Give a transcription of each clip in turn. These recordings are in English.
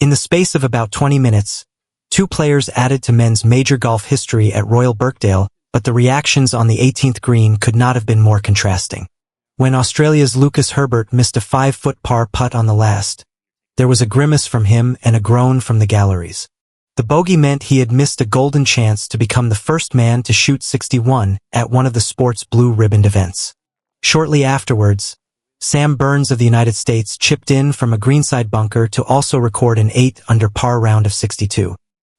In the space of about 20 minutes, two players added to men's major golf history at Royal Birkdale, but the reactions on the 18th green could not have been more contrasting. When Australia's Lucas Herbert missed a 5-foot par putt on the last, there was a grimace from him and a groan from the galleries. The bogey meant he had missed a golden chance to become the first man to shoot 61 at one of the sport's blue-ribboned events. Shortly afterwards, Sam Burns of the United States chipped in from a greenside bunker to also record an 8-under par round of 62.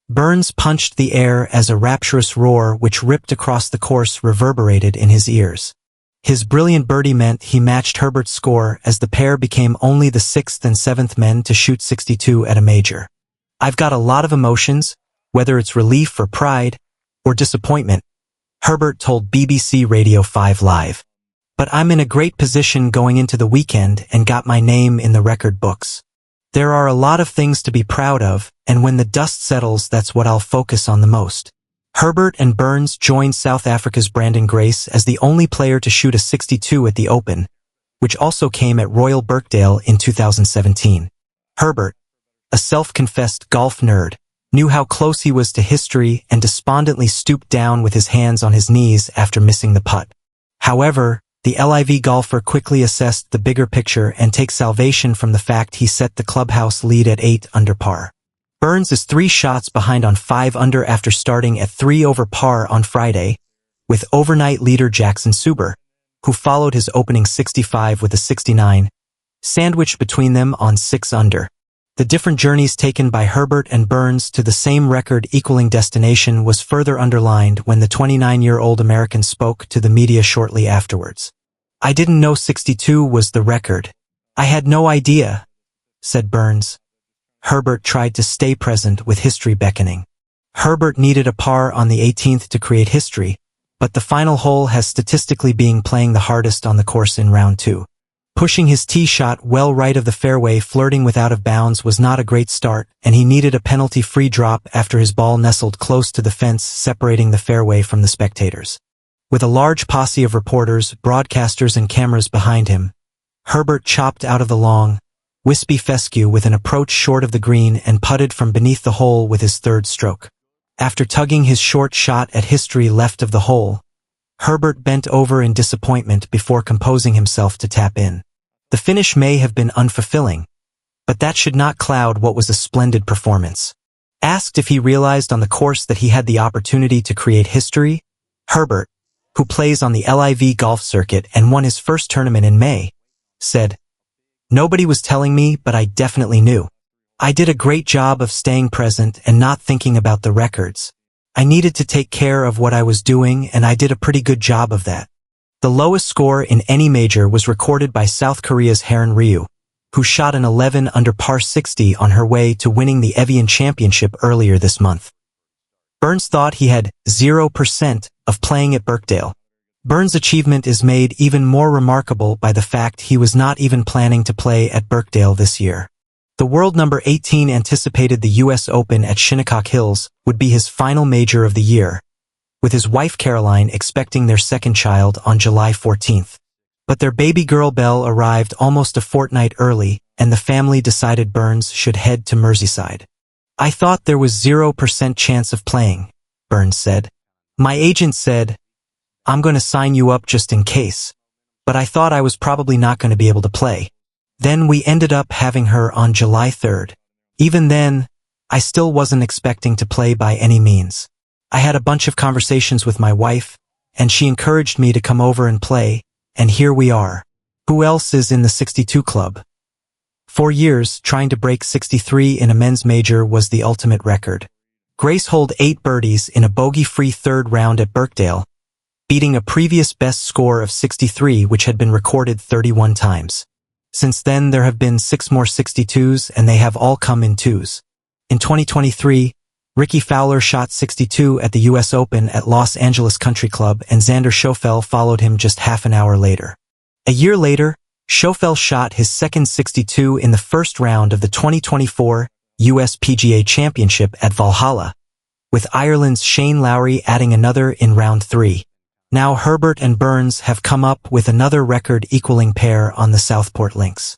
Burns punched the air as a rapturous roar which ripped across the course reverberated in his ears. His brilliant birdie meant he matched Herbert's score as the pair became only the 6th and 7th men to shoot 62 at a major. "I've got a lot of emotions, whether it's relief or pride, or disappointment," Herbert told BBC Radio 5 Live. "But I'm in a great position going into the weekend and got my name in the record books. There are a lot of things to be proud of, and when the dust settles, that's what I'll focus on the most." Herbert and Burns joined South Africa's Brandon Grace as the only player to shoot a 62 at the Open, which also came at Royal Birkdale in 2017. Herbert, a self-confessed golf nerd, knew how close he was to history and despondently stooped down with his hands on his knees after missing the putt. However, the LIV golfer quickly assessed the bigger picture and takes salvation from the fact he set the clubhouse lead at 8 under par. Burns is 3 shots behind on 5 under after starting at 3 over par on Friday, with overnight leader Jackson Suber, who followed his opening 65 with a 69, sandwiched between them on 6 under. The different journeys taken by Herbert and Burns to the same record-equaling destination was further underlined when the 29-year-old American spoke to the media shortly afterwards. "I didn't know 62 was the record. I had no idea," said Burns. Herbert tried to stay present with history beckoning. Herbert needed a par on the 18th to create history, but the final hole has statistically been playing the hardest on the course in round 2. Pushing his tee shot well right of the fairway, flirting with out of bounds was not a great start, and he needed a penalty-free drop after his ball nestled close to the fence separating the fairway from the spectators. With a large posse of reporters, broadcasters and cameras behind him, Herbert chopped out of the long, wispy fescue with an approach short of the green and putted from beneath the hole with his 3rd stroke. After tugging his short shot at history left of the hole, Herbert bent over in disappointment before composing himself to tap in. The finish may have been unfulfilling, but that should not cloud what was a splendid performance. Asked if he realized on the course that he had the opportunity to create history, Herbert, who plays on the LIV golf circuit and won his first tournament in May, said, "Nobody was telling me, but I definitely knew. I did a great job of staying present and not thinking about the records. I needed to take care of what I was doing, and I did a pretty good job of that." The lowest score in any major was recorded by South Korea's Haeun Ryu, who shot an 11 under par 60 on her way to winning the Evian Championship earlier this month. Burns thought he had 0% of playing at Birkdale. Burns' achievement is made even more remarkable by the fact he was not even planning to play at Birkdale this year. The world number 18 anticipated the U.S. Open at Shinnecock Hills would be his final major of the year, with his wife Caroline expecting their 2nd child on July 14th. But their baby girl Belle arrived almost a fortnight early, and the family decided Burns should head to Merseyside. "I thought there was 0% chance of playing," Burns said. "My agent said, I'm going to sign you up just in case, but I thought I was probably not going to be able to play. Then we ended up having her on July 3rd. Even then, I still wasn't expecting to play by any means. I had a bunch of conversations with my wife, and she encouraged me to come over and play, and here we are. Who else is in the 62 club?" 4 years, trying to break 63 in a men's major was the ultimate record. Grace holed 8 birdies in a bogey-free 3rd round at Birkdale, beating a previous best score of 63 which had been recorded 31 times. Since then there have been 6 more 62s, and they have all come in 2s. In 2023, Ricky Fowler shot 62 at the U.S. Open at Los Angeles Country Club, and Xander Schauffele followed him just half an hour later. A year later, Schauffele shot his 2nd 62 in the first round of the 2024 US PGA Championship at Valhalla, with Ireland's Shane Lowry adding another in round 3. Now Herbert and Burns have come up with another record-equaling pair on the Southport links.